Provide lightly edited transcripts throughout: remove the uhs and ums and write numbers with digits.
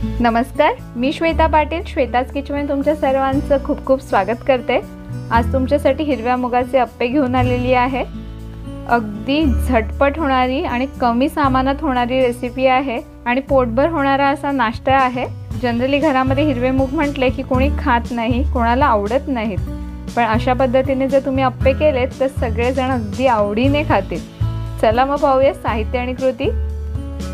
नमस्कार, मी श्वेता पाटील श्वेताज किचनमध्ये तुमच्या सर्वांचं खूप खूप स्वागत करते। आज तुमच्यासाठी हिरव्या मुगाचे अप्पे घेऊन आलेली आहे। अगदी झटपट होणारी आणि कमी सामानात होणारी रेसिपी आहे आणि पोटभर होणारा असा नाश्ता आहे। जनरली घरामध्ये हिरवे मूग म्हटले की कोणी खात नाही, कोणाला आवडत नाहीत, पण अशा पद्धतीने जर तुम्ही अप्पे केलेत तर सगळेजण अगदी आवडीने खातील। चला मग पाहूया साहित्य आणि कृती।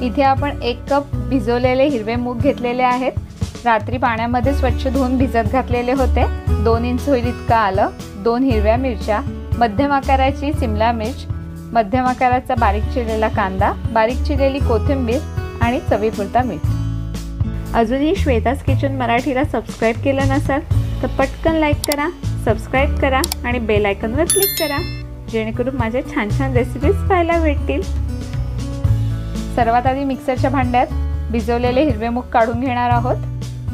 इथे आपण 1 कप भिजवलेले हिरवे मूग घेतलेले आहेत। रात्री पाण्यामध्ये स्वच्छ धुवून भिजत घातलेले होते। 2 इंच होईल इतका आलं, 2 हिरव्या मिरच्या, मध्यम आकाराची सिमला मिर्च, मध्यम आकाराचा बारीक चिरलेला कांदा, बारीक चिरलेली कोथिंबीर आणि चवीपुरता मीठ। अजूनही श्वेताज किचन मराठीला सबस्क्राइब केलं नसेल तर पटकन लाईक करा, सबस्क्राइब करा आणि बेल आयकॉनवर क्लिक करा, जेणेकरून माझे छान छान रेसिपीज पाहायला भेटतील। सर्वात आधी मिक्सरच्या भांड्यात भिजवलेले हिरवे मूग काढून घेणार आहोत।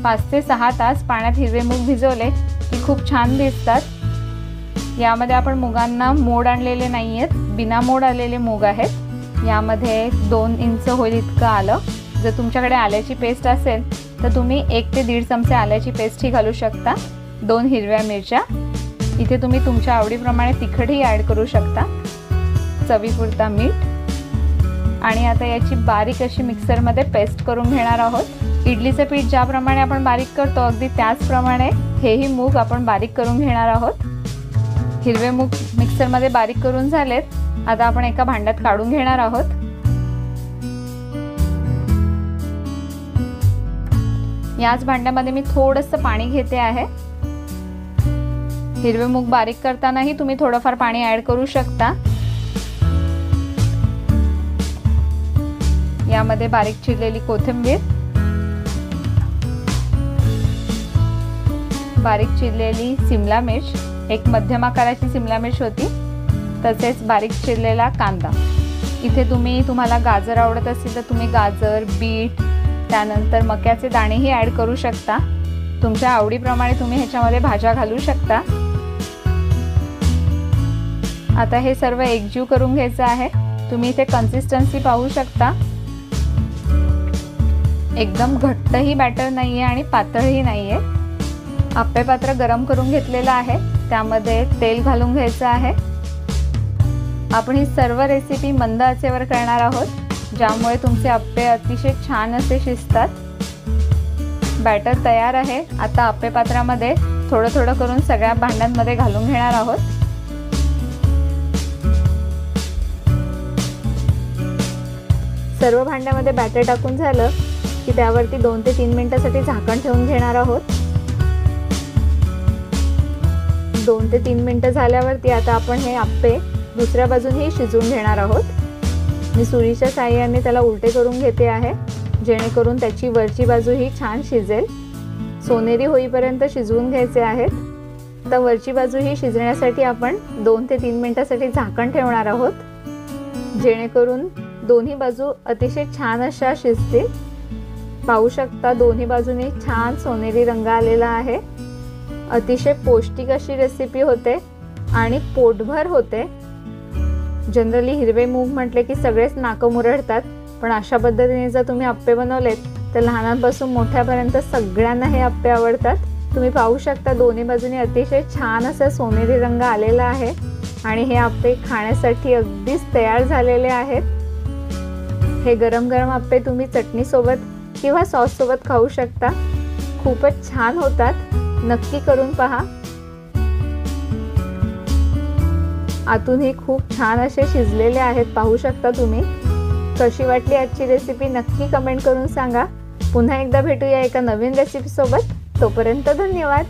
5 ते 6 तास पाण्यात हिरवे मूग भिजवले की खूप छान दिसतात। यामध्ये आपण मुगांना मोड आणलेले नाही आहेत, बिना मोड आलेले मूग आहेत। यामध्ये 2 इंच होईल इतकं आलं। जर तुमच्याकडे आल्याची पेस्ट असेल तर तुम्ही 1 ते 1.5 चमचे आल्याची पेस्टही घालू शकता। 2 हिरव्या मिरच्या, इथे तुम्ही तुमच्या आवडीप्रमाणे तिखटही ॲड करू शकता, चवीपुरता मीठ आणि आता याची बारीक अशी मिक्सरमध्ये पेस्ट करून घेणार आहोत। इडलीचं पीठ ज्याप्रमाणे आपण बारीक करतो अगदी त्याचप्रमाणे हेही मूग आपण बारीक करून घेणार आहोत। हिरवे मूग मिक्सरमध्ये बारीक करून झालेत। आता आपण एका भांड्यात काढून घेणार आहोत। याच भांड्यामध्ये मी थोडंसं पाणी घेते आहे। हिरवे मूग बारीक करतानाही तुम्ही थोडंफार पाणी ॲड करू शकता। यामध्ये बारीक चिरलेली कोथिंबीर, बारीक चिरलेली सिमला मिर्च, एक मध्यम आकाराची सिमला मिर्च होती, तसेच बारीक चिरलेला कांदा। इथे तुम्हाला गाजर आवडत असेल तर तुम्ही गाजर, बीट, त्यानंतर मक्याचे दाणेही ॲड करू शकता। तुमच्या आवडीप्रमाणे तुम्ही ह्याच्यामध्ये भाज्या घालू शकता। आता हे सर्व एकजीव करून घ्यायचं आहे। तुम्ही इथे कन्सिस्टन्सी पाहू शकता, एकदम घट्टही बॅटर नाहीये आणि पातळही नाहीये। अप्पे पात्र गरम करून घेतलेलं आहे, त्यामध्ये तेल घालून घ्यायचं आहे। आपण ही सर्व रेसिपी मंद आचेवर करणार आहोत, ज्यामुळे तुमचे अप्पे अतिशय छान असे शिजतात। बॅटर तयार आहे। आता अप्पे पात्रामध्ये थोडं थोडं करून सगळ्या भांड्यांमध्ये घालून घेणार आहोत। सर्व भांड्यामध्ये बॅटर टाकून झालं की त्यावरती 2 ते 3 मिनिटांसाठी झाकण ठेवून घेणार आहोत। 2 ते 3 मिनिटं झाल्यावरती आता आपण हे अप्पे दुसऱ्या बाजूनही शिजवून घेणार आहोत। मी सुरीच्या साहाय्याने त्याला उलटे करून घेते आहे, जेणेकरून त्याची वरची बाजूही छान शिजेल। सोनेरी होईपर्यंत शिजवून घ्यायचे आहेत। तर वरची बाजूही शिजण्यासाठी आपण 2 ते 3 मिनिटांसाठी झाकण ठेवणार आहोत, जेणेकरून दोन्ही बाजू अतिशय छान अशा शिजतील। पाहू शकता दोन्ही बाजूने छान सोनेरी रंग आलेला आहे। अतिशय पौष्टिक अशी रेसिपी होते आणि पोटभर होते। जनरली हिरवे मूग म्हटले की सगळेच नाकं मुरडतात, पण अशा पद्धतीने जर तुम्ही अप्पे बनवलेत तर लहानांपासून मोठ्यापर्यंत सगळ्यांना हे अप्पे आवडतात। तुम्ही पाहू शकता दोन्ही बाजूने अतिशय छान असा सोनेरी रंग आलेला आहे आणि हे अप्पे खाण्यासाठी अगदीच तयार झालेले आहेत। हे गरम गरम अप्पे तुम्ही चटणी सोबत किंवा सॉस सोबत खाऊ शकता, खूपच छान होतात। नक्की करून पहा। आतूनही खूप छान असे शिजलेले आहेत, पाहू शकता तुम्ही। कशी वाटली आजची रेसिपी नक्की कमेंट करून सांगा। पुन्हा एकदा भेटूया एका नवीन रेसिपी सोबत। तोपर्यंत धन्यवाद।